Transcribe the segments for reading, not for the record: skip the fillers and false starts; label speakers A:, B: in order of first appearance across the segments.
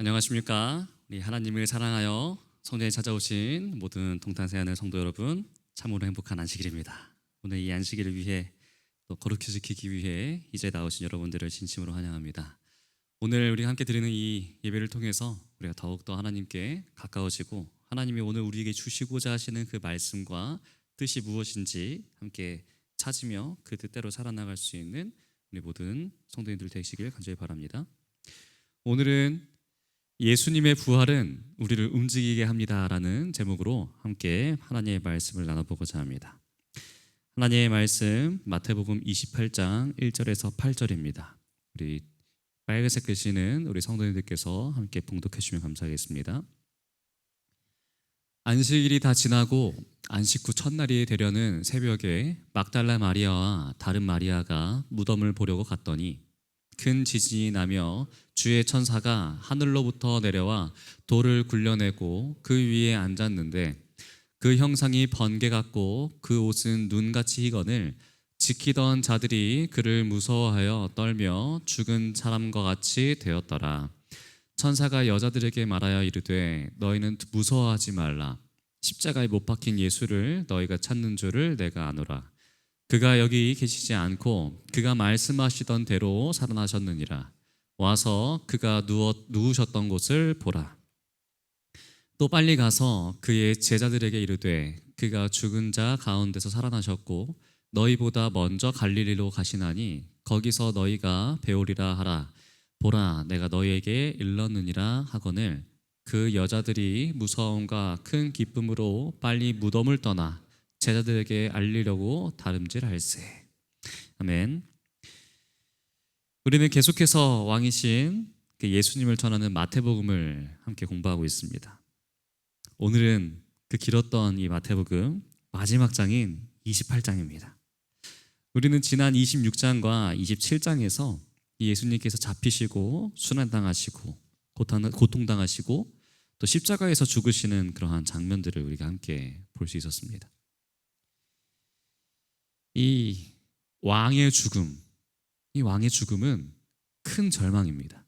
A: 안녕하십니까? 우리 하나님을 사랑하여 성전에 찾아오신 모든 동탄세안의 성도 여러분, 참으로 행복한 안식일입니다. 오늘 이 안식일을 위해 또 거룩히 지키기 위해 이제 나오신 여러분들을 진심으로 환영합니다. 오늘 우리가 함께 드리는 이 예배를 통해서 우리가 더욱더 하나님께 가까워지고 하나님이 오늘 우리에게 주시고자 하시는 그 말씀과 뜻이 무엇인지 함께 찾으며 그 뜻대로 살아나갈 수 있는 우리 모든 성도님들 되시길 간절히 바랍니다. 오늘은 예수님의 부활은 우리를 움직이게 합니다라는 제목으로 함께 하나님의 말씀을 나눠보고자 합니다. 하나님의 말씀 마태복음 28장 1절에서 8절입니다. 우리 빨간색 글씨는 우리 성도님들께서 함께 봉독해 주시면 감사하겠습니다. 안식일이 다 지나고 안식 후 첫날이 되려는 새벽에 막달라 마리아와 다른 마리아가 무덤을 보려고 갔더니 큰 지진이 나며 주의 천사가 하늘로부터 내려와 돌을 굴려내고 그 위에 앉았는데 그 형상이 번개 같고 그 옷은 눈같이 희건을 지키던 자들이 그를 무서워하여 떨며 죽은 사람과 같이 되었더라. 천사가 여자들에게 말하여 이르되 너희는 무서워하지 말라. 십자가에 못 박힌 예수를 너희가 찾는 줄을 내가 아노라. 그가 여기 계시지 않고 그가 말씀하시던 대로 살아나셨느니라. 와서 그가 누우셨던 곳을 보라. 또 빨리 가서 그의 제자들에게 이르되 그가 죽은 자 가운데서 살아나셨고 너희보다 먼저 갈릴리로 가시나니 거기서 너희가 배우리라 하라. 보라, 내가 너희에게 일렀느니라 하거늘 그 여자들이 무서움과 큰 기쁨으로 빨리 무덤을 떠나 제자들에게 알리려고 다름질할세. 아멘. 우리는 계속해서 왕이신 예수님을 전하는 마태복음을 함께 공부하고 있습니다. 오늘은 그 길었던 이 마태복음 마지막 장인 28장입니다. 우리는 지난 26장과 27장에서 예수님께서 잡히시고 순환당하시고 고통당하시고 또 십자가에서 죽으시는 그러한 장면들을 우리가 함께 볼 수 있었습니다. 이 왕의 죽음은 큰 절망입니다.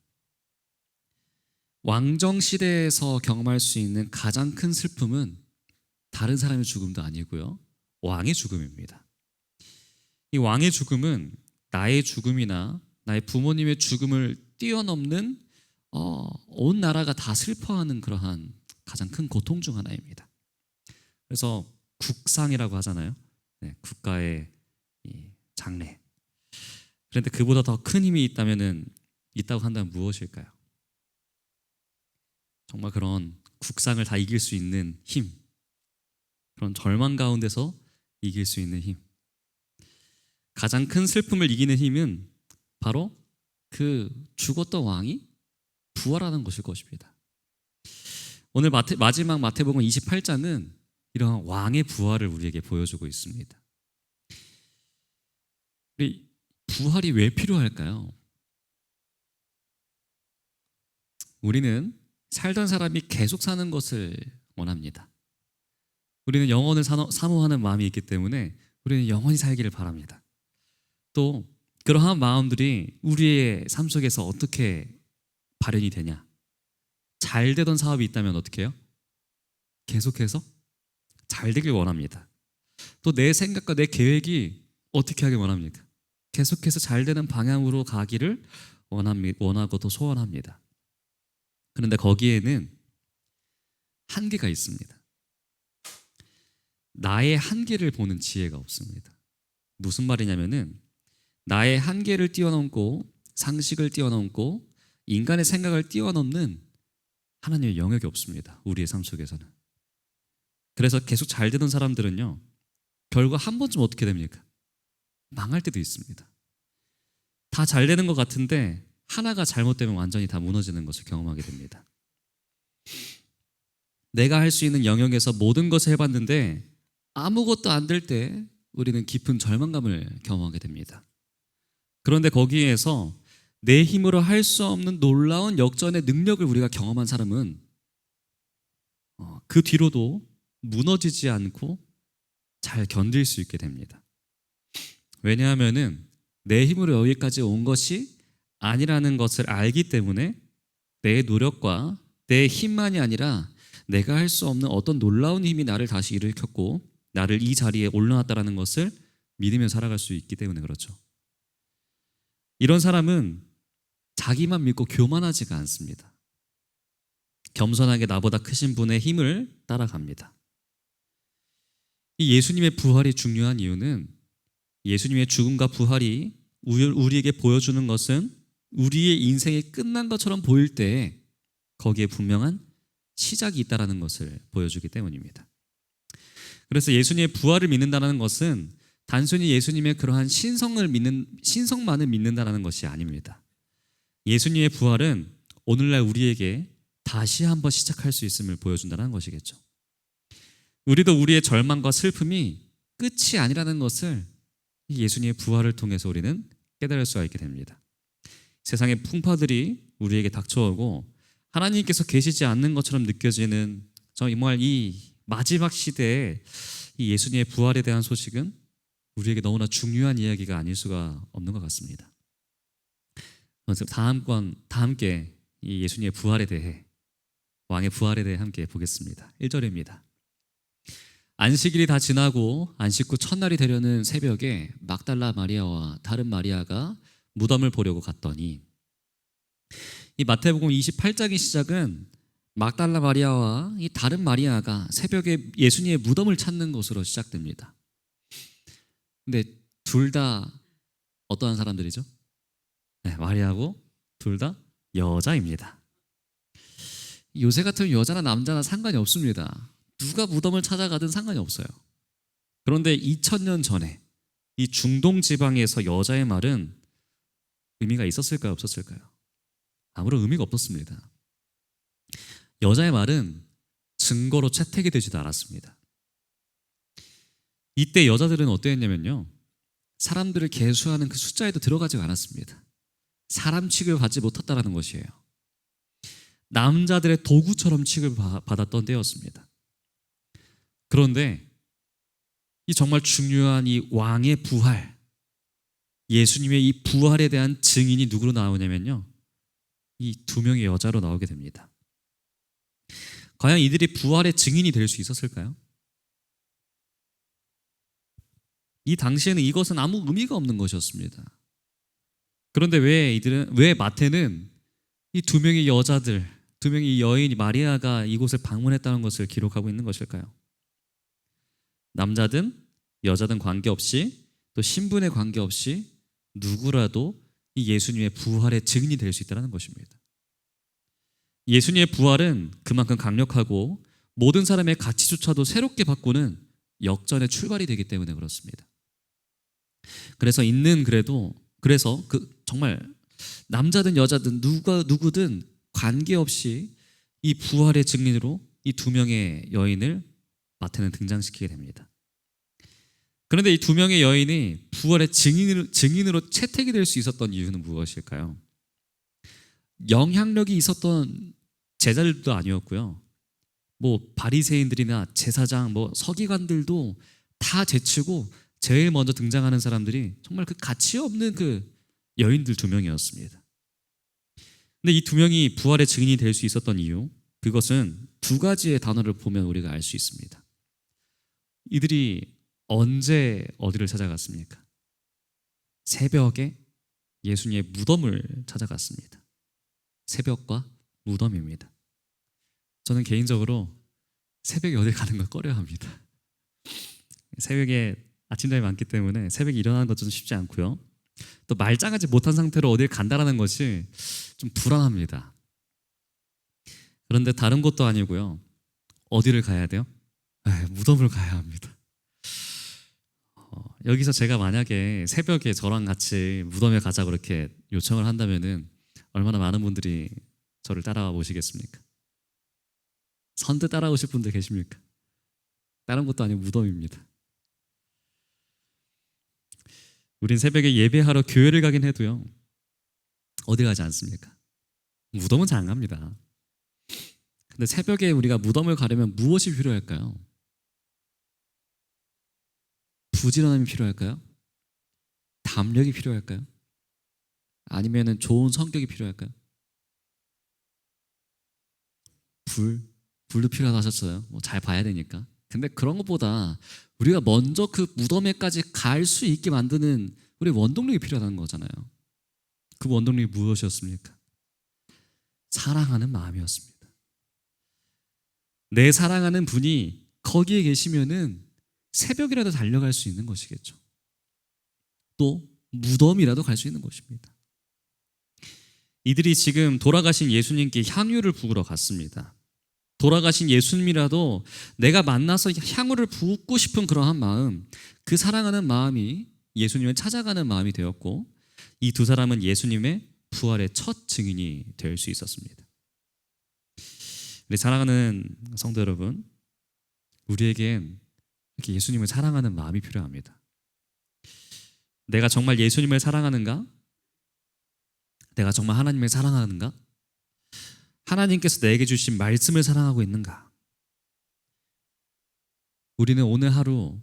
A: 왕정 시대에서 경험할 수 있는 가장 큰 슬픔은 다른 사람의 죽음도 아니고요, 왕의 죽음입니다. 이 왕의 죽음은 나의 죽음이나 나의 부모님의 죽음을 뛰어넘는 온 나라가 다 슬퍼하는 그러한 가장 큰 고통 중 하나입니다. 그래서 국상이라고 하잖아요. 네, 국가의 이 장래. 그런데 그보다 더 큰 힘이 있다고 한다면 무엇일까요? 정말 그런 국상을 다 이길 수 있는 힘, 그런 절망 가운데서 이길 수 있는 힘, 가장 큰 슬픔을 이기는 힘은 바로 그 죽었던 왕이 부활하는 것일 것입니다. 오늘 마지막 마태복음 28장은 이러한 왕의 부활을 우리에게 보여주고 있습니다. 부활이 왜 필요할까요? 우리는 살던 사람이 계속 사는 것을 원합니다. 우리는 영원을 사모하는 마음이 있기 때문에 우리는 영원히 살기를 바랍니다. 또 그러한 마음들이 우리의 삶 속에서 어떻게 발현이 되냐? 잘 되던 사업이 있다면 어떻게 해요? 계속해서 잘 되길 원합니다. 또 내 생각과 내 계획이 어떻게 하길 원합니까? 계속해서 잘 되는 방향으로 가기를 원하고 또 소원합니다. 그런데 거기에는 한계가 있습니다. 나의 한계를 보는 지혜가 없습니다. 무슨 말이냐면은 나의 한계를 뛰어넘고 상식을 뛰어넘고 인간의 생각을 뛰어넘는 하나님의 영역이 없습니다. 우리의 삶 속에서는. 그래서 계속 잘 되던 사람들은요, 결국 한 번쯤 어떻게 됩니까? 망할 때도 있습니다. 다 잘 되는 것 같은데 하나가 잘못되면 완전히 다 무너지는 것을 경험하게 됩니다. 내가 할 수 있는 영역에서 모든 것을 해봤는데 아무것도 안 될 때 우리는 깊은 절망감을 경험하게 됩니다. 그런데 거기에서 내 힘으로 할 수 없는 놀라운 역전의 능력을 우리가 경험한 사람은 그 뒤로도 무너지지 않고 잘 견딜 수 있게 됩니다. 왜냐하면은 내 힘으로 여기까지 온 것이 아니라는 것을 알기 때문에 내 노력과 내 힘만이 아니라 내가 할 수 없는 어떤 놀라운 힘이 나를 다시 일으켰고 나를 이 자리에 올려놨다라는 것을 믿으며 살아갈 수 있기 때문에 그렇죠. 이런 사람은 자기만 믿고 교만하지가 않습니다. 겸손하게 나보다 크신 분의 힘을 따라갑니다. 이 예수님의 부활이 중요한 이유는 예수님의 죽음과 부활이 우리에게 보여주는 것은 우리의 인생이 끝난 것처럼 보일 때 거기에 분명한 시작이 있다는 것을 보여주기 때문입니다. 그래서 예수님의 부활을 믿는다는 것은 단순히 예수님의 그러한 신성만을 믿는다는 것이 아닙니다. 예수님의 부활은 오늘날 우리에게 다시 한번 시작할 수 있음을 보여준다는 것이겠죠. 우리도 우리의 절망과 슬픔이 끝이 아니라는 것을 예수님의 부활을 통해서 우리는 깨달을 수가 있게 됩니다. 세상의 풍파들이 우리에게 닥쳐오고 하나님께서 계시지 않는 것처럼 느껴지는 정말 이 마지막 시대에 이 예수님의 부활에 대한 소식은 우리에게 너무나 중요한 이야기가 아닐 수가 없는 것 같습니다. 그래서 다 함께 이 예수님의 부활에 대해, 왕의 부활에 대해 함께 보겠습니다. 1절입니다. 안식일이 다 지나고 안식 후 첫날이 되려는 새벽에 막달라 마리아와 다른 마리아가 무덤을 보려고 갔더니, 이 마태복음 28장의 시작은 막달라 마리아와 이 다른 마리아가 새벽에 예수님의 무덤을 찾는 것으로 시작됩니다. 근데 둘 다 어떠한 사람들이죠? 네, 마리아고 둘 다 여자입니다. 요새 같으면 여자나 남자나 상관이 없습니다. 누가 무덤을 찾아가든 상관이 없어요. 그런데 2000년 전에 이 중동 지방에서 여자의 말은 의미가 있었을까요? 없었을까요? 아무런 의미가 없었습니다. 여자의 말은 증거로 채택이 되지도 않았습니다. 이때 여자들은 어땠냐면요, 사람들을 계수하는 그 숫자에도 들어가지 않았습니다. 사람 취급받지 못했다는 것이에요. 남자들의 도구처럼 취급받았던 때였습니다. 그런데 이 정말 중요한 이 왕의 부활, 예수님의 이 부활에 대한 증인이 누구로 나오냐면요, 이 두 명의 여자로 나오게 됩니다. 과연 이들이 부활의 증인이 될 수 있었을까요? 이 당시에는 이것은 아무 의미가 없는 것이었습니다. 그런데 왜 마태는 이 두 명의 여자들, 두 명의 여인 마리아가 이곳을 방문했다는 것을 기록하고 있는 것일까요? 남자든 여자든 관계없이, 또 신분에 관계없이 누구라도 이 예수님의 부활의 증인이 될 수 있다는 것입니다. 예수님의 부활은 그만큼 강력하고 모든 사람의 가치조차도 새롭게 바꾸는 역전의 출발이 되기 때문에 그렇습니다. 그래서 정말 남자든 여자든 누구든 관계없이 이 부활의 증인으로 이 두 명의 여인을 마태는 등장시키게 됩니다. 그런데 이 두 명의 여인이 부활의 증인으로 채택이 될 수 있었던 이유는 무엇일까요? 영향력이 있었던 제자들도 아니었고요, 바리새인들이나 제사장, 서기관들도 다 제치고 제일 먼저 등장하는 사람들이 정말 그 가치 없는 그 여인들 두 명이었습니다. 근데 이 두 명이 부활의 증인이 될 수 있었던 이유, 그것은 두 가지의 단어를 보면 우리가 알 수 있습니다. 이들이 언제 어디를 찾아갔습니까? 새벽에 예수님의 무덤을 찾아갔습니다. 새벽과 무덤입니다. 저는 개인적으로 새벽에 어딜 가는 걸 꺼려합니다. 새벽에 아침잠이 많기 때문에 새벽에 일어나는 것도 쉽지 않고요, 또 말짱하지 못한 상태로 어딜 간다라는 것이 좀 불안합니다. 그런데 다른 곳도 아니고요, 어디를 가야 돼요? 무덤을 가야 합니다. 여기서 제가 만약에 새벽에 저랑 같이 무덤에 가자고 그렇게 요청을 한다면은 얼마나 많은 분들이 저를 따라와 보시겠습니까? 선뜻 따라오실 분들 계십니까? 다른 것도 아니고 무덤입니다. 우린 새벽에 예배하러 교회를 가긴 해도요, 어디 가지 않습니까? 무덤은 잘 안 갑니다. 근데 새벽에 우리가 무덤을 가려면 무엇이 필요할까요? 부지런함이 필요할까요? 담력이 필요할까요? 아니면 좋은 성격이 필요할까요? 불도 필요하다 하셨어요. 뭐 잘 봐야 되니까. 근데 그런 것보다 우리가 먼저 그 무덤에까지 갈 수 있게 만드는 우리 원동력이 필요하다는 거잖아요. 그 원동력이 무엇이었습니까? 사랑하는 마음이었습니다. 내 사랑하는 분이 거기에 계시면은 새벽이라도 달려갈 수 있는 것이겠죠. 또 무덤이라도 갈 수 있는 것입니다. 이들이 지금 돌아가신 예수님께 향유를 부으러 갔습니다. 돌아가신 예수님이라도 내가 만나서 향유를 붓고 싶은 그러한 마음, 그 사랑하는 마음이 예수님을 찾아가는 마음이 되었고, 이 두 사람은 예수님의 부활의 첫 증인이 될 수 있었습니다. 우리 사랑하는 성도 여러분, 우리에겐 이렇게 예수님을 사랑하는 마음이 필요합니다. 내가 정말 예수님을 사랑하는가? 내가 정말 하나님을 사랑하는가? 하나님께서 내게 주신 말씀을 사랑하고 있는가? 우리는 오늘 하루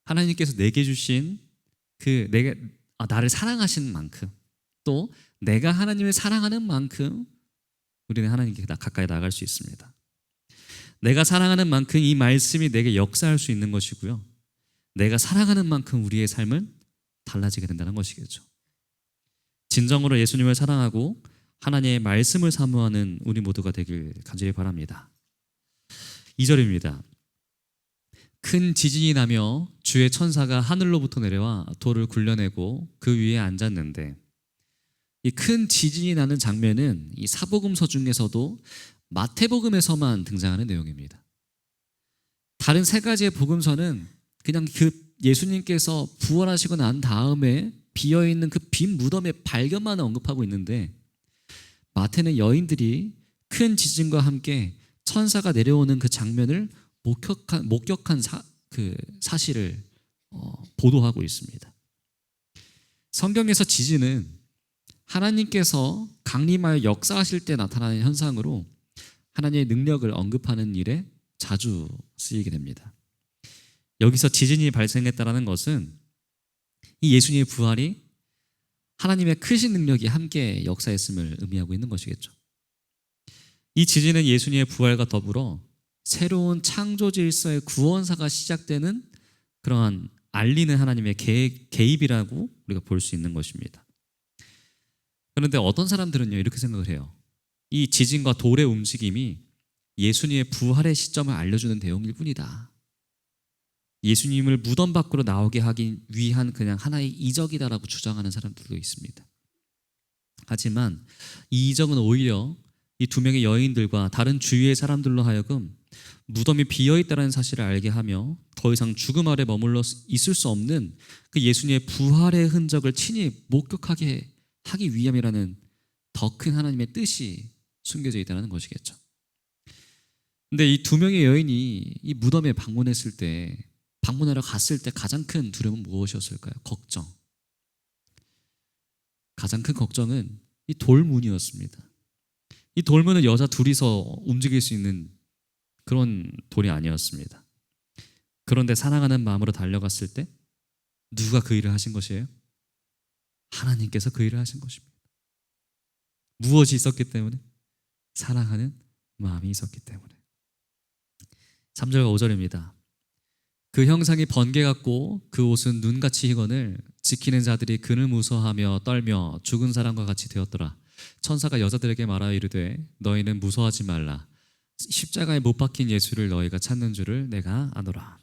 A: 하나님께서 내게 주신 나를 사랑하시는 만큼, 또 내가 하나님을 사랑하는 만큼 우리는 하나님께 가까이 나갈 수 있습니다. 내가 사랑하는 만큼 이 말씀이 내게 역사할 수 있는 것이고요, 내가 사랑하는 만큼 우리의 삶은 달라지게 된다는 것이겠죠. 진정으로 예수님을 사랑하고 하나님의 말씀을 사모하는 우리 모두가 되길 간절히 바랍니다. 2절입니다. 큰 지진이 나며 주의 천사가 하늘로부터 내려와 돌을 굴려내고 그 위에 앉았는데, 이 큰 지진이 나는 장면은 이 사복음서 중에서도 마태복음에서만 등장하는 내용입니다. 다른 세 가지의 복음서는 그냥 그 예수님께서 부활하시고 난 다음에 비어있는 그 빈 무덤의 발견만 언급하고 있는데, 마태는 여인들이 큰 지진과 함께 천사가 내려오는 그 장면을 목격한 사실을 보도하고 있습니다. 성경에서 지진은 하나님께서 강림하여 역사하실 때 나타나는 현상으로 하나님의 능력을 언급하는 일에 자주 쓰이게 됩니다. 여기서 지진이 발생했다는 것은 이 예수님의 부활이 하나님의 크신 능력이 함께 역사했음을 의미하고 있는 것이겠죠. 이 지진은 예수님의 부활과 더불어 새로운 창조 질서의 구원사가 시작되는 그러한 알리는 하나님의 개입이라고 우리가 볼 수 있는 것입니다. 그런데 어떤 사람들은요, 이렇게 생각을 해요. 이 지진과 돌의 움직임이 예수님의 부활의 시점을 알려주는 내용일 뿐이다. 예수님을 무덤 밖으로 나오게 하기 위한 그냥 하나의 이적이다라고 주장하는 사람들도 있습니다. 하지만 이 이적은 오히려 이 두 명의 여인들과 다른 주위의 사람들로 하여금 무덤이 비어있다는 사실을 알게 하며 더 이상 죽음 아래 머물러 있을 수 없는 그 예수님의 부활의 흔적을 친히 목격하게 하기 위함이라는 더 큰 하나님의 뜻이 숨겨져 있다는 것이겠죠. 근데 이 두 명의 여인이 이 무덤에 방문하러 갔을 때 가장 큰 두려움은 무엇이었을까요? 걱정. 가장 큰 걱정은 이 돌문이었습니다. 이 돌문은 여자 둘이서 움직일 수 있는 그런 돌이 아니었습니다. 그런데 사랑하는 마음으로 달려갔을 때 누가 그 일을 하신 것이에요? 하나님께서 그 일을 하신 것입니다. 무엇이 있었기 때문에? 사랑하는 마음이 있었기 때문에. 3절과 5절입니다. 그 형상이 번개 같고 그 옷은 눈같이 희건을 지키는 자들이 그를 무서워하며 떨며 죽은 사람과 같이 되었더라. 천사가 여자들에게 말하여 이르되 너희는 무서워하지 말라. 십자가에 못 박힌 예수를 너희가 찾는 줄을 내가 아노라.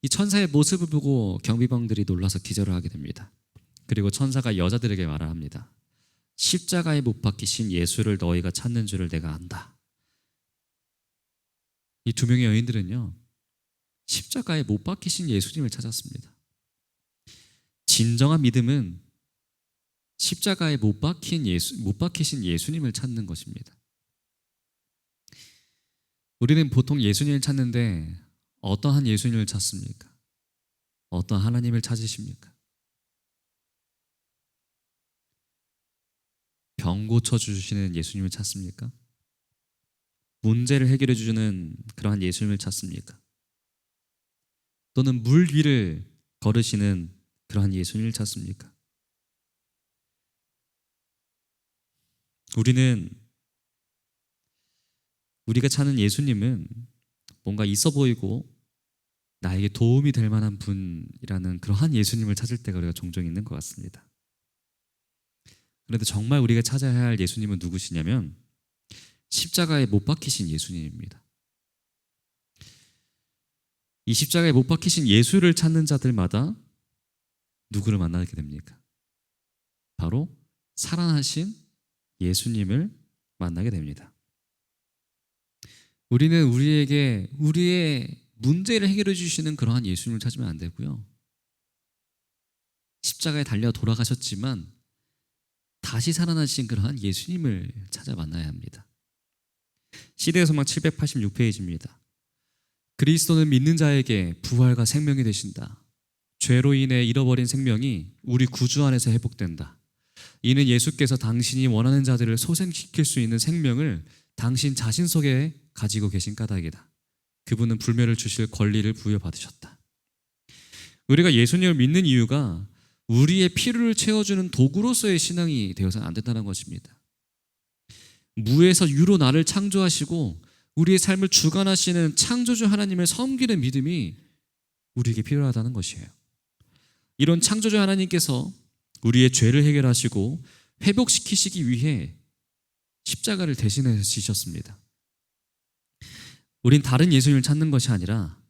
A: 이 천사의 모습을 보고 경비병들이 놀라서 기절을 하게 됩니다. 그리고 천사가 여자들에게 말을 합니다. 십자가에 못 박히신 예수를 너희가 찾는 줄을 내가 안다. 이 두 명의 여인들은요, 십자가에 못 박히신 예수님을 찾았습니다. 진정한 믿음은 십자가에 못 박히신 예수님을 찾는 것입니다. 우리는 보통 예수님을 찾는데 어떠한 예수님을 찾습니까? 어떠한 하나님을 찾으십니까? 병 고쳐주시는 예수님을 찾습니까? 문제를 해결해 주는 그러한 예수님을 찾습니까? 또는 물 위를 걸으시는 그러한 예수님을 찾습니까? 우리는 우리가 찾는 예수님은 뭔가 있어 보이고 나에게 도움이 될 만한 분이라는 그러한 예수님을 찾을 때가 우리가 종종 있는 것 같습니다. 그런데 정말 우리가 찾아야 할 예수님은 누구시냐면 십자가에 못 박히신 예수님입니다. 이 십자가에 못 박히신 예수를 찾는 자들마다 누구를 만나게 됩니까? 바로 살아나신 예수님을 만나게 됩니다. 우리는 우리에게 우리의 문제를 해결해 주시는 그러한 예수님을 찾으면 안 되고요. 십자가에 달려 돌아가셨지만 다시 살아나신 그러한 예수님을 찾아 만나야 합니다. 시대의 소망 786페이지입니다. 그리스도는 믿는 자에게 부활과 생명이 되신다. 죄로 인해 잃어버린 생명이 우리 구주 안에서 회복된다. 이는 예수께서 당신이 원하는 자들을 소생시킬 수 있는 생명을 당신 자신 속에 가지고 계신 까닭이다. 그분은 불멸을 주실 권리를 부여받으셨다. 우리가 예수님을 믿는 이유가 우리의 필요를 채워주는 도구로서의 신앙이 되어서는 안 된다는 것입니다. 무에서 유로 나를 창조하시고 우리의 삶을 주관하시는 창조주 하나님을 섬기는 믿음이 우리에게 필요하다는 것이에요. 이런 창조주 하나님께서 우리의 죄를 해결하시고 회복시키시기 위해 십자가를 대신해서 지셨습니다. 우린 다른 예수님을 찾는 것이 아니라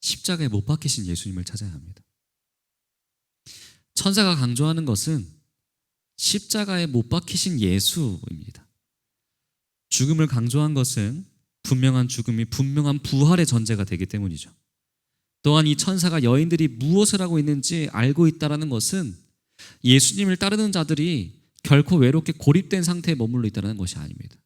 A: 십자가에 못 박히신 예수님을 찾아야 합니다. 천사가 강조하는 것은 십자가에 못 박히신 예수입니다. 죽음을 강조한 것은 분명한 죽음이 분명한 부활의 전제가 되기 때문이죠. 또한 이 천사가 여인들이 무엇을 하고 있는지 알고 있다는 것은 예수님을 따르는 자들이 결코 외롭게 고립된 상태에 머물러 있다는 것이 아닙니다.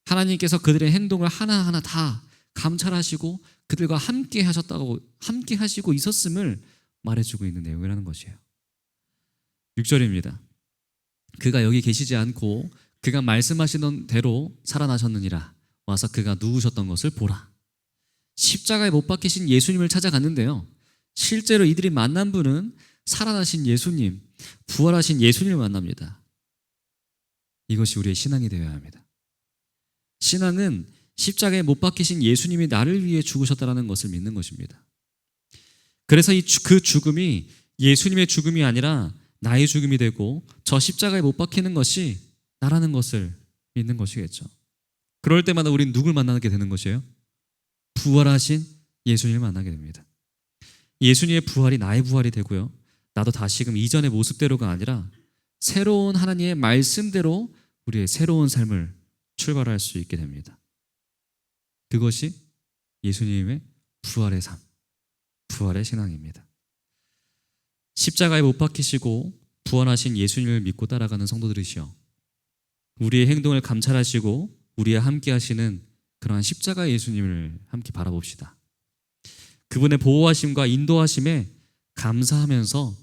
A: 하나님께서 그들의 행동을 하나하나 다 감찰하시고 그들과 함께 하시고 있었음을 말해주고 있는 내용이라는 것이에요. 6절입니다. 그가 여기 계시지 않고 그가 말씀하시던 대로 살아나셨느니라. 와서 그가 누우셨던 것을 보라. 십자가에 못 박히신 예수님을 찾아갔는데요, 실제로 이들이 만난 분은 살아나신 예수님, 부활하신 예수님을 만납니다. 이것이 우리의 신앙이 되어야 합니다. 신앙은 십자가에 못 박히신 예수님이 나를 위해 죽으셨다는 것을 믿는 것입니다. 그래서 그 죽음이 예수님의 죽음이 아니라 나의 죽음이 되고 저 십자가에 못 박히는 것이 나라는 것을 믿는 것이겠죠. 그럴 때마다 우리는 누굴 만나게 되는 것이에요? 부활하신 예수님을 만나게 됩니다. 예수님의 부활이 나의 부활이 되고요, 나도 다시금 이전의 모습대로가 아니라 새로운 하나님의 말씀대로 우리의 새로운 삶을 출발할 수 있게 됩니다. 그것이 예수님의 부활의 삶, 부활의 신앙입니다. 십자가에 못 박히시고 부활하신 예수님을 믿고 따라가는 성도들이시여, 우리의 행동을 감찰하시고 우리와 함께 하시는 그러한 십자가 예수님을 함께 바라봅시다. 그분의 보호하심과 인도하심에 감사하면서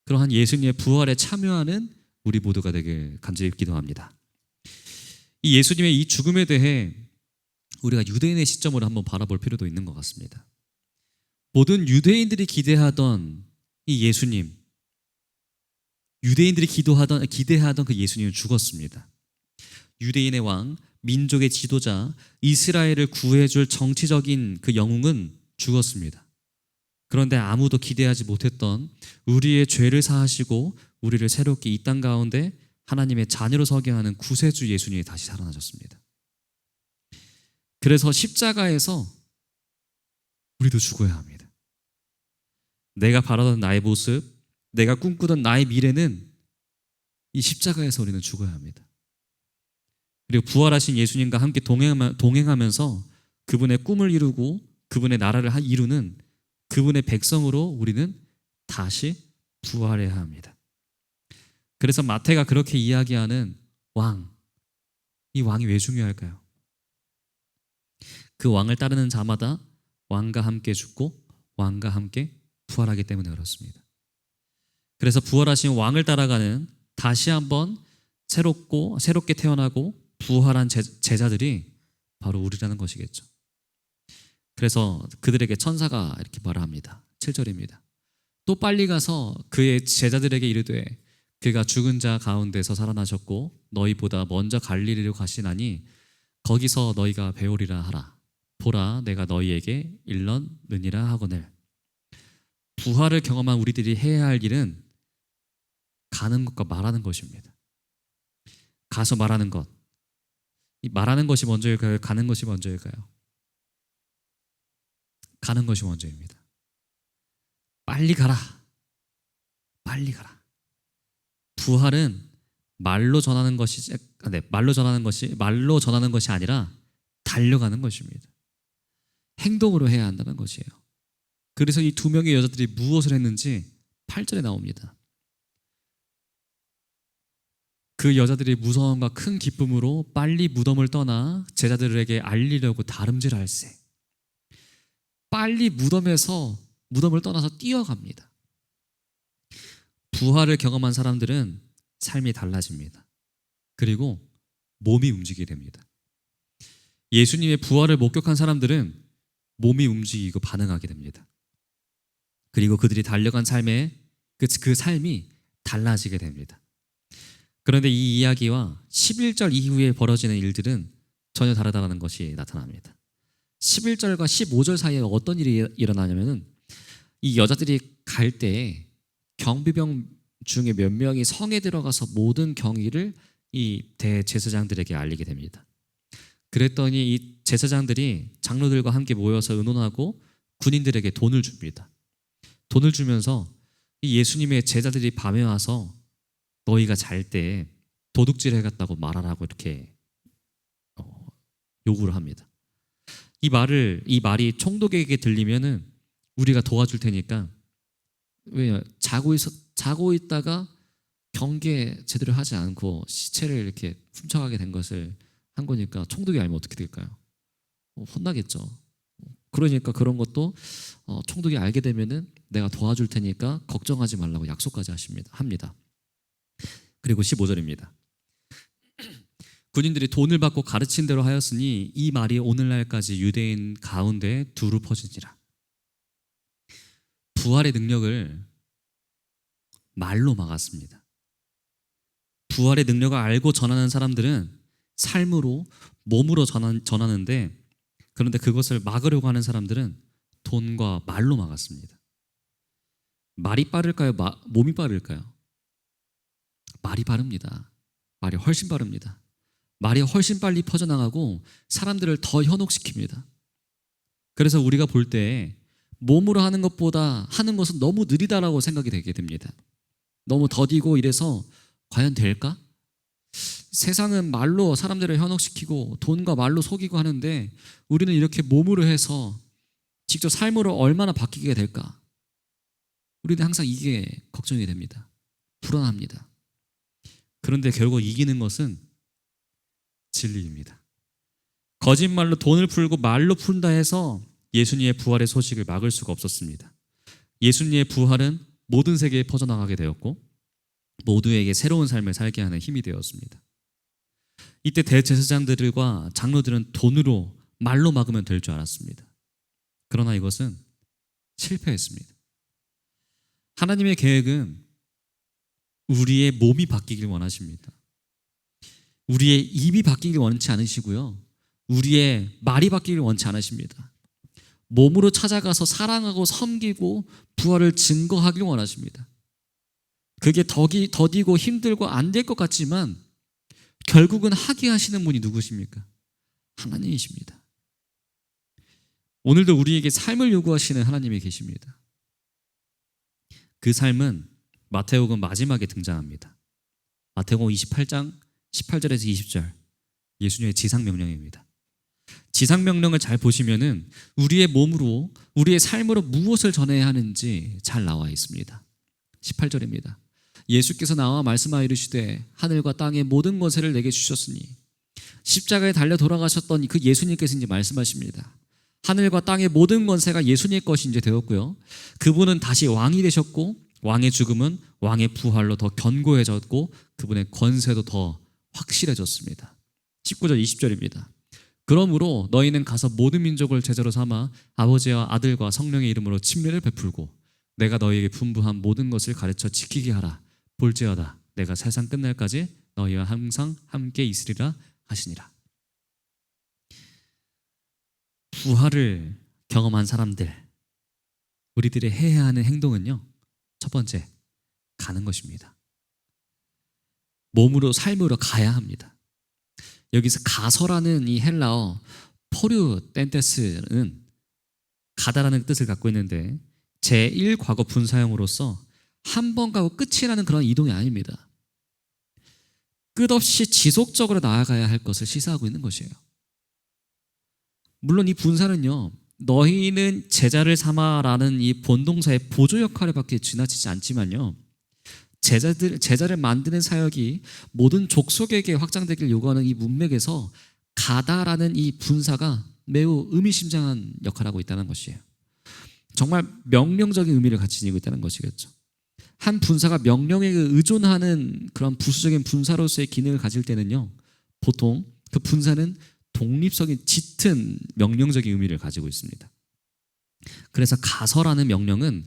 A: 그러한 예수님의 부활에 참여하는 우리 모두가 되길 간절히 기도합니다. 이 예수님의 이 죽음에 대해 우리가 유대인의 시점으로 한번 바라볼 필요도 있는 것 같습니다. 모든 유대인들이 기대하던 이 예수님, 유대인들이 기대하던 그 예수님은 죽었습니다. 유대인의 왕, 민족의 지도자, 이스라엘을 구해줄 정치적인 그 영웅은 죽었습니다. 그런데 아무도 기대하지 못했던 우리의 죄를 사하시고 우리를 새롭게 이 땅 가운데 하나님의 자녀로 서게 하는 구세주 예수님이 다시 살아나셨습니다. 그래서 십자가에서 우리도 죽어야 합니다. 내가 바라던 나의 모습, 내가 꿈꾸던 나의 미래는 이 십자가에서 우리는 죽어야 합니다. 그리고 부활하신 예수님과 함께 동행하면서 그분의 꿈을 이루고 그분의 나라를 이루는 그분의 백성으로 우리는 다시 부활해야 합니다. 그래서 마태가 그렇게 이야기하는 왕, 이 왕이 왜 중요할까요? 그 왕을 따르는 자마다 왕과 함께 죽고 왕과 함께 부활하기 때문에 그렇습니다. 그래서 부활하신 왕을 따라가는 다시 한번 새롭게 태어나고 부활한 제자들이 바로 우리라는 것이겠죠. 그래서 그들에게 천사가 이렇게 말합니다. 7절입니다. 또 빨리 가서 그의 제자들에게 이르되 그가 죽은 자 가운데서 살아나셨고 너희보다 먼저 갈릴리로 가시나니 거기서 너희가 배우리라 하라. 보라, 내가 너희에게 일렀느니라 하거늘. 부활을 경험한 우리들이 해야 할 일은 가는 것과 말하는 것입니다. 가서 말하는 것. 이 말하는 것이 먼저일까요? 가는 것이 먼저일까요? 가는 것이 먼저입니다. 빨리 가라. 빨리 가라. 부활은 말로 전하는 것이 말로 전하는 것이 아니라 달려가는 것입니다. 행동으로 해야 한다는 것이에요. 그래서 이 두 명의 여자들이 무엇을 했는지 8절에 나옵니다. 그 여자들이 무서움과 큰 기쁨으로 빨리 무덤을 떠나 제자들에게 알리려고 다름질할세. 빨리 무덤을 떠나서 뛰어갑니다. 부활을 경험한 사람들은 삶이 달라집니다. 그리고 몸이 움직이게 됩니다. 예수님의 부활을 목격한 사람들은 몸이 움직이고 반응하게 됩니다. 그리고 그들이 달려간 삶에 그 삶이 달라지게 됩니다. 그런데 이 이야기와 11절 이후에 벌어지는 일들은 전혀 다르다는 것이 나타납니다. 11절과 15절 사이에 어떤 일이 일어나냐면은 이 여자들이 갈 때 경비병 중에 몇 명이 성에 들어가서 모든 경위를 이 대제사장들에게 알리게 됩니다. 그랬더니 이 제사장들이 장로들과 함께 모여서 의논하고 군인들에게 돈을 줍니다. 돈을 주면서 이 예수님의 제자들이 밤에 와서 너희가 잘 때 도둑질 해갔다고 말하라고 이렇게 요구를 합니다. 이 말이 총독에게 들리면은 우리가 도와줄 테니까, 왜냐, 자고 있다가 경계 제대로 하지 않고 시체를 이렇게 훔쳐가게 된 것을 한 거니까 총독이 알면 어떻게 될까요? 혼나겠죠. 그러니까 그런 것도 총독이 알게 되면은 내가 도와줄 테니까 걱정하지 말라고 약속까지 합니다. 그리고 15절입니다. 군인들이 돈을 받고 가르친 대로 하였으니 이 말이 오늘날까지 유대인 가운데 두루 퍼지니라. 부활의 능력을 말로 막았습니다. 부활의 능력을 알고 전하는 사람들은 삶으로, 몸으로 전하는데, 그런데 그것을 막으려고 하는 사람들은 돈과 말로 막았습니다. 말이 빠를까요? 몸이 빠를까요? 말이 빠릅니다. 말이 훨씬 빠릅니다. 말이 훨씬 빨리 퍼져나가고 사람들을 더 현혹시킵니다. 그래서 우리가 볼 때 몸으로 하는 것보다 하는 것은 너무 느리다라고 생각이 되게 됩니다. 너무 더디고 이래서 과연 될까? 세상은 말로 사람들을 현혹시키고 돈과 말로 속이고 하는데 우리는 이렇게 몸으로 해서 직접 삶으로 얼마나 바뀌게 될까? 우리는 항상 이게 걱정이 됩니다. 불안합니다. 그런데 결국 이기는 것은 진리입니다. 거짓말로 돈을 풀고 말로 푼다 해서 예수님의 부활의 소식을 막을 수가 없었습니다. 예수님의 부활은 모든 세계에 퍼져나가게 되었고 모두에게 새로운 삶을 살게 하는 힘이 되었습니다. 이때 대제사장들과 장로들은 돈으로, 말로 막으면 될 줄 알았습니다. 그러나 이것은 실패했습니다. 하나님의 계획은 우리의 몸이 바뀌길 원하십니다. 우리의 입이 바뀌길 원치 않으시고요, 우리의 말이 바뀌길 원치 않으십니다. 몸으로 찾아가서 사랑하고 섬기고 부활을 증거하길 원하십니다. 그게 더디고 힘들고 안 될 것 같지만 결국은 하게 하시는 분이 누구십니까? 하나님이십니다. 오늘도 우리에게 삶을 요구하시는 하나님이 계십니다. 그 삶은 마태복음 마지막에 등장합니다. 마태복음 28장 18절에서 20절, 예수님의 지상명령입니다. 지상명령을 잘 보시면은 우리의 몸으로, 우리의 삶으로 무엇을 전해야 하는지 잘 나와 있습니다. 18절입니다. 예수께서 나와 말씀하여 이르시되 하늘과 땅의 모든 권세를 내게 주셨으니, 십자가에 달려 돌아가셨던 그 예수님께서 이제 말씀하십니다. 하늘과 땅의 모든 권세가 예수님의 것이 이제 되었고요, 그분은 다시 왕이 되셨고 왕의 죽음은 왕의 부활로 더 견고해졌고 그분의 권세도 더 확실해졌습니다. 19절 20절입니다. 그러므로 너희는 가서 모든 민족을 제자로 삼아 아버지와 아들과 성령의 이름으로 침례를 베풀고 내가 너희에게 분부한 모든 것을 가르쳐 지키게 하라. 볼지어다 내가 세상 끝날까지 너희와 항상 함께 있으리라 하시니라. 부활을 경험한 사람들, 우리들이 해야 하는 행동은요, 첫 번째, 가는 것입니다. 몸으로 삶으로 가야 합니다. 여기서 가서라는 이 헬라어 포류 땡테스는 가다라는 뜻을 갖고 있는데 제1과거 분사형으로서 한 번 가고 끝이 나는 그런 이동이 아닙니다. 끝없이 지속적으로 나아가야 할 것을 시사하고 있는 것이에요. 물론 이 분사는요, 너희는 제자를 삼아라는 이 본동사의 보조 역할을 밖에 지나치지 않지만요, 제자를 만드는 사역이 모든 족속에게 확장되길 요구하는 이 문맥에서 가다라는 이 분사가 매우 의미심장한 역할을 하고 있다는 것이에요. 정말 명령적인 의미를 같이 지니고 있다는 것이겠죠. 한 분사가 명령에 의존하는 그런 부수적인 분사로서의 기능을 가질 때는요, 보통 그 분사는 독립적인 짙은 명령적인 의미를 가지고 있습니다. 그래서 가서라는 명령은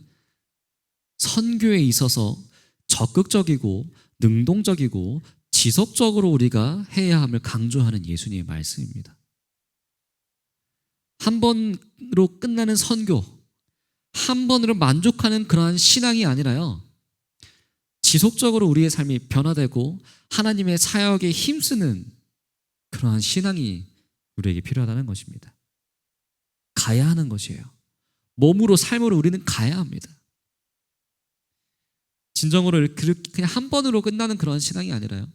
A: 선교에 있어서 적극적이고 능동적이고 지속적으로 우리가 해야 함을 강조하는 예수님의 말씀입니다. 한 번으로 끝나는 선교, 한 번으로 만족하는 그러한 신앙이 아니라요, 지속적으로 우리의 삶이 변화되고 하나님의 사역에 힘쓰는 그러한 신앙이 우리에게 필요하다는 것입니다. 가야 하는 것이에요. 몸으로 삶으로 우리는 가야 합니다. 진정으로 그냥 한 번으로 끝나는 그런 신앙이 아니라요,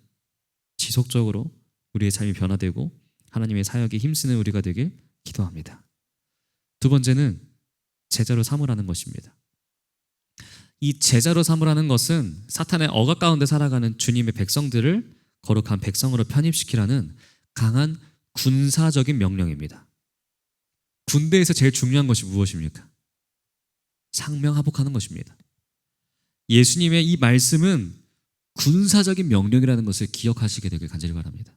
A: 지속적으로 우리의 삶이 변화되고 하나님의 사역에 힘쓰는 우리가 되길 기도합니다. 두 번째는 제자로 삼으라는 것입니다. 이 제자로 삼으라는 것은 사탄의 억압 가운데 살아가는 주님의 백성들을 거룩한 백성으로 편입시키라는 강한 군사적인 명령입니다. 군대에서 제일 중요한 것이 무엇입니까? 상명하복하는 것입니다. 예수님의 이 말씀은 군사적인 명령이라는 것을 기억하시게 되길 간절히 바랍니다.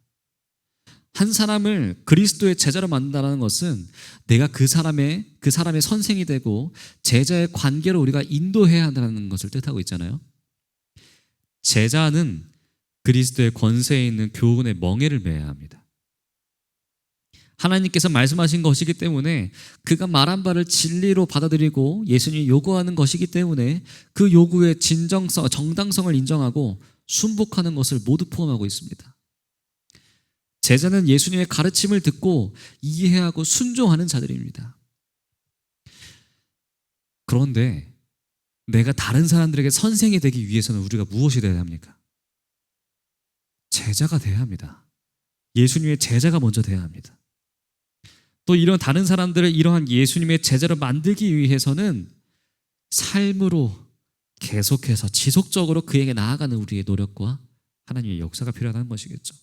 A: 한 사람을 그리스도의 제자로 만든다는 것은 내가 그 사람의 선생이 되고 제자의 관계로 우리가 인도해야 한다는 것을 뜻하고 있잖아요. 제자는 그리스도의 권세에 있는 교훈의 멍에를 매야 합니다. 하나님께서 말씀하신 것이기 때문에 그가 말한 바를 진리로 받아들이고 예수님이 요구하는 것이기 때문에 그 요구의 진정성, 정당성을 인정하고 순복하는 것을 모두 포함하고 있습니다. 제자는 예수님의 가르침을 듣고 이해하고 순종하는 자들입니다. 그런데 내가 다른 사람들에게 선생이 되기 위해서는 우리가 무엇이 되어야 합니까? 제자가 되어야 합니다. 예수님의 제자가 먼저 되어야 합니다. 또 이런 다른 사람들을 이러한 예수님의 제자로 만들기 위해서는 삶으로 계속해서 지속적으로 그에게 나아가는 우리의 노력과 하나님의 역사가 필요하다는 것이겠죠.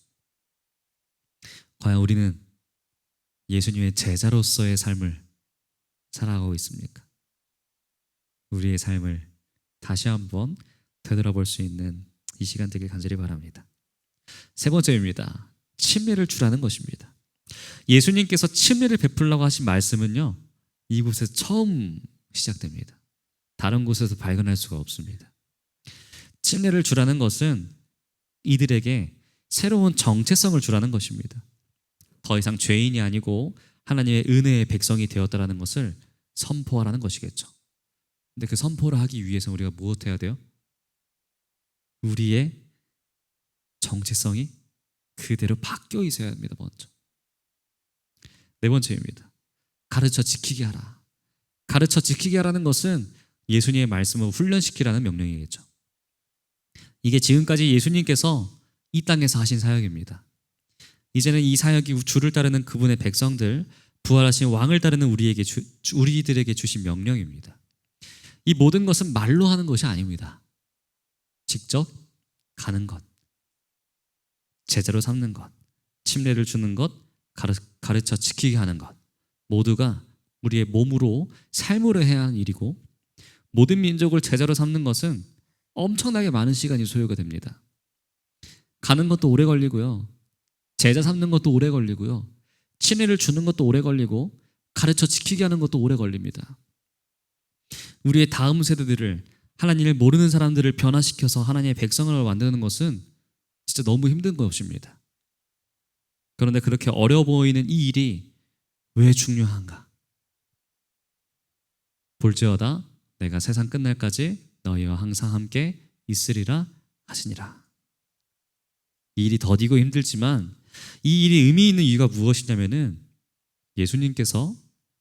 A: 과연 우리는 예수님의 제자로서의 삶을 살아가고 있습니까? 우리의 삶을 다시 한번 되돌아볼 수 있는 이 시간 되길 간절히 바랍니다. 세 번째입니다. 침례를 주라는 것입니다. 예수님께서 침례를 베풀라고 하신 말씀은요, 이곳에서 처음 시작됩니다. 다른 곳에서 발견할 수가 없습니다. 침례를 주라는 것은 이들에게 새로운 정체성을 주라는 것입니다. 더 이상 죄인이 아니고 하나님의 은혜의 백성이 되었다라는 것을 선포하라는 것이겠죠. 근데 그 선포를 하기 위해서 우리가 무엇 해야 돼요? 우리의 정체성이 그대로 바뀌어 있어야 합니다. 먼저. 네 번째입니다. 가르쳐 지키게 하라. 가르쳐 지키게 하라는 것은 예수님의 말씀을 훈련시키라는 명령이겠죠. 이게 지금까지 예수님께서 이 땅에서 하신 사역입니다. 이제는 이 사역이 주를 따르는 그분의 백성들, 부활하신 왕을 따르는 우리들에게 주신 명령입니다. 이 모든 것은 말로 하는 것이 아닙니다. 직접 가는 것, 제자로 삼는 것, 침례를 주는 것, 가르쳐 지키게 하는 것, 모두가 우리의 몸으로 삶으로 해야 하는 일이고, 모든 민족을 제자로 삼는 것은 엄청나게 많은 시간이 소요가 됩니다. 가는 것도 오래 걸리고요, 제자 삼는 것도 오래 걸리고요, 침례를 주는 것도 오래 걸리고, 가르쳐 지키게 하는 것도 오래 걸립니다. 우리의 다음 세대들을, 하나님을 모르는 사람들을 변화시켜서 하나님의 백성을 만드는 것은 진짜 너무 힘든 것입니다. 그런데 그렇게 어려워 보이는 이 일이 왜 중요한가? 볼지어다 내가 세상 끝날까지 너희와 항상 함께 있으리라 하시니라. 이 일이 더디고 힘들지만 이 일이 의미 있는 이유가 무엇이냐면은 예수님께서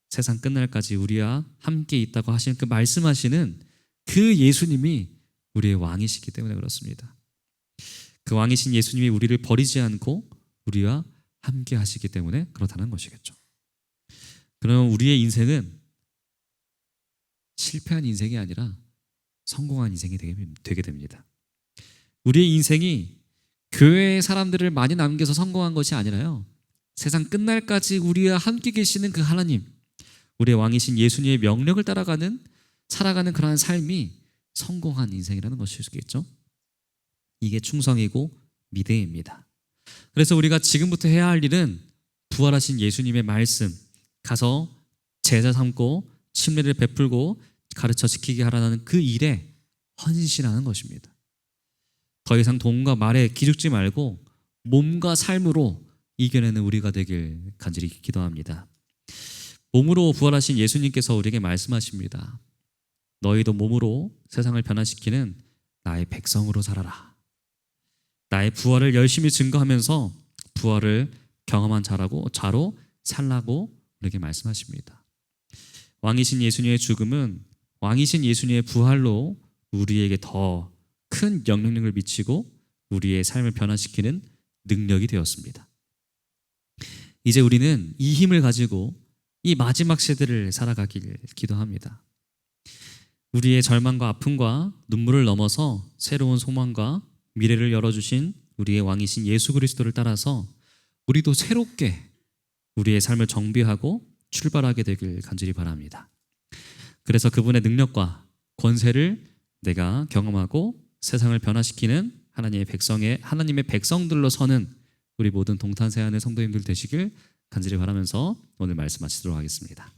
A: 세상 끝날까지 우리와 함께 있다고 하시는 그 말씀하시는 그 예수님이 우리의 왕이시기 때문에 그렇습니다. 그 왕이신 예수님이 우리를 버리지 않고 우리와 함께 하시기 때문에 그렇다는 것이겠죠. 그럼 우리의 인생은 실패한 인생이 아니라 성공한 인생이 되게 됩니다. 우리의 인생이 교회의 사람들을 많이 남겨서 성공한 것이 아니라요, 세상 끝날까지 우리와 함께 계시는 그 하나님, 우리의 왕이신 예수님의 명령을 따라가는 살아가는 그러한 삶이 성공한 인생이라는 것이겠죠. 이게 충성이고 믿음입니다. 그래서 우리가 지금부터 해야 할 일은 부활하신 예수님의 말씀 가서 제자 삼고 침례를 베풀고 가르쳐 지키게 하라는 그 일에 헌신하는 것입니다. 더 이상 돈과 말에 기죽지 말고 몸과 삶으로 이겨내는 우리가 되길 간절히 기도합니다. 몸으로 부활하신 예수님께서 우리에게 말씀하십니다. 너희도 몸으로 세상을 변화시키는 나의 백성으로 살아라. 나의 부활을 열심히 증거하면서 부활을 경험한 자로 살라고 우리에게 말씀하십니다. 왕이신 예수님의 죽음은 왕이신 예수님의 부활로 우리에게 더 큰 영향력을 미치고 우리의 삶을 변화시키는 능력이 되었습니다. 이제 우리는 이 힘을 가지고 이 마지막 세대를 살아가길 기도합니다. 우리의 절망과 아픔과 눈물을 넘어서 새로운 소망과 미래를 열어주신 우리의 왕이신 예수 그리스도를 따라서 우리도 새롭게 우리의 삶을 정비하고 출발하게 되길 간절히 바랍니다. 그래서 그분의 능력과 권세를 내가 경험하고 세상을 변화시키는 하나님의 백성들로 서는 우리 모든 동탄세안의 성도님들 되시길 간절히 바라면서 오늘 말씀 마치도록 하겠습니다.